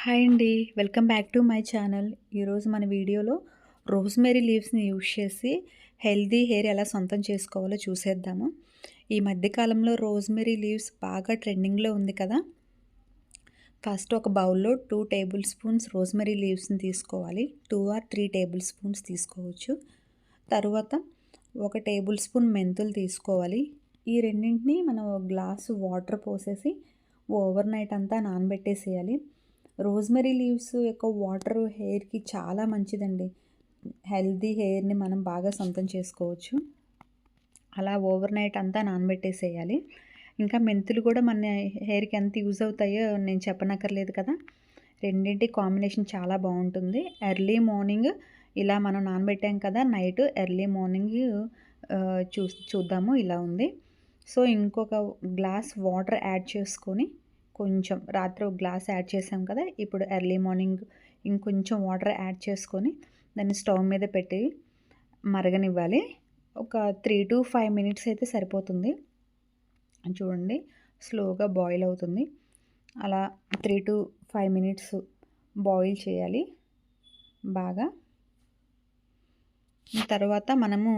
Hi అండి. Welcome back to my channel. ఈరోజు మన వీడియోలో రోజ్‌మెరీ లీవ్స్‌ని యూజ్ చేసి హెల్తీ హెయిర్ ఎలా సొంతం చేసుకోవాలో చూసేద్దాము. ఈ మధ్య కాలంలో రోజ్‌మెరీ లీవ్స్ బాగా ట్రెండింగ్‌లో ఉంది కదా! ఫస్ట్ ఒక బౌల్‌లో 2 టేబుల్ స్పూన్స్ రోజ్‌మెరీ లీవ్స్‌ని తీసుకోవాలి. 2 ఆర్ 3 టేబుల్ స్పూన్స్ తీసుకోవచ్చు. తరువాత ఒక టేబుల్ స్పూన్ మెంతులు తీసుకోవాలి. ఈ రెండింటిని మనం ఒక గ్లాసు వాటర్ పోసేసి ఓవర్ నైట్ అంతా నానబెట్టేసేయాలి. రోజ్‌మెరీ లీవ్స్ యొక్క వాటర్ హెయిర్‌కి చాలా మంచిదండి. హెల్తీ హెయిర్‌ని మనం బాగా సొంతం చేసుకోవచ్చు. అలా ఓవర్ నైట్ అంతా నానబెట్టేసేయాలి. ఇంకా మెంతులు కూడా మన హెయిర్‌కి ఎంత యూజ్ అవుతాయో నేను చెప్పనక్కర్లేదు కదా! రెండింటి కాంబినేషన్ చాలా బావుంటుంది. ఎర్లీ మార్నింగ్ ఇలా మనం నానబెట్టాం కదా! నైట్ ఎర్లీ మార్నింగ్ చూద్దాము ఇలా ఉంది. సో, ఇంకొక గ్లాస్ వాటర్ యాడ్ చేసుకొని కొంచెం రాత్రి ఒక గ్లాస్ యాడ్ చేసాం కదా! ఇప్పుడు ఎర్లీ మార్నింగ్ ఇంకొంచెం వాటర్ యాడ్ చేసుకొని దాన్ని స్టవ్ మీద పెట్టి మరగనివ్వాలి. ఒక 3-5 మినిట్స్ అయితే సరిపోతుంది. చూడండి స్లోగా బాయిల్ అవుతుంది. అలా 3-5 మినిట్స్ బాయిల్ చేయాలి బాగా. తర్వాత మనము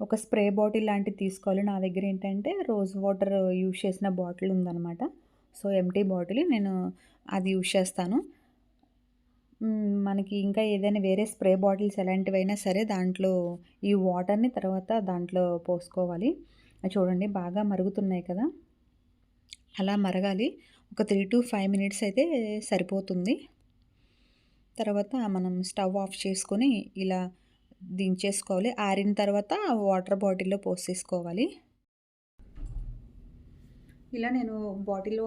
ఒక స్ప్రే బాటిల్ లాంటిది తీసుకోవాలి. నా దగ్గర ఏంటంటే రోజ్ వాటర్ యూజ్ చేసిన బాటిల్ ఉందనమాట. సో, ఎంప్టీ బాటిల్ నేను అది యూజ్ చేస్తాను. మనకి ఇంకా ఏదైనా వేరే స్ప్రే బాటిల్స్ ఎలాంటివైనా సరే దాంట్లో ఈ వాటర్‌ని తర్వాత దాంట్లో పోసుకోవాలి. చూడండి బాగా మరుగుతున్నాయి కదా! అలా మరగాలి. ఒక 3-5 మినిట్స్ అయితే సరిపోతుంది. తర్వాత మనం స్టవ్ ఆఫ్ చేసుకొని ఇలా దించేసుకోవాలి. ఆరిన తర్వాత వాటర్ బాటిల్‌లో పోసేసుకోవాలి. ఇలా నేను బాటిల్‌లో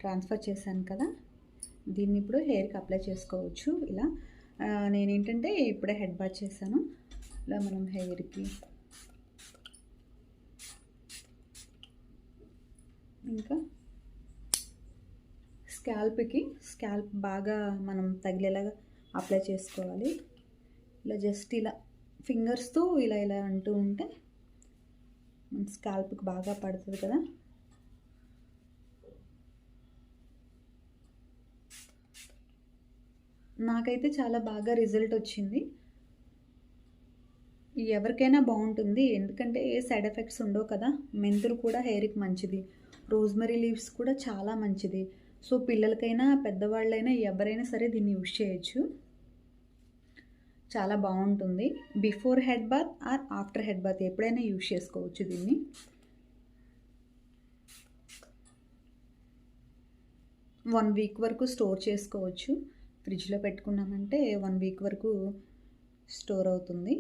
ట్రాన్స్‌ఫర్ చేశాను కదా! దీన్ని ఇప్పుడు హెయిర్‌కి అప్లై చేసుకోవచ్చు. ఇలా నేనేంటంటే ఇప్పుడే హెడ్ బాత్ చేశాను. ఇలా మనం హెయిర్‌కి ఇంకా స్కాల్ప్ బాగా మనం తగిలేలాగా అప్లై చేసుకోవాలి. ఇలా జస్ట్ ఇలా ఫింగర్స్‌తో ఇలా ఇలా అంటూ ఉంటే మన స్కాల్ప్‌కి బాగా పడుతుంది కదా! నాకైతే చాలా బాగా రిజల్ట్ వచ్చింది. ఎవరికైనా బావుంటుంది. ఎందుకంటే ఏ సైడ్ ఎఫెక్ట్స్ ఉండవు కదా! మెంతులు కూడా హెయిర్‌కి మంచిది. రోజ్‌మెరీ లీవ్స్ కూడా చాలా మంచిది. సో, పిల్లలకైనా, పెద్దవాళ్ళైనా ఎవరైనా సరే దీన్ని యూజ్ చేయొచ్చు. చాలా బావుంటుంది. Before head bath or after head bath ఎప్పుడైనా యూజ్ చేసుకోవచ్చు దీన్ని. వన్ వీక్ వరకు స్టోర్ చేసుకోవచ్చు. ఫ్రిడ్జ్‌లో పెట్టుకున్నామంటే 1 వీక్ వరకు స్టోర్ అవుతుంది.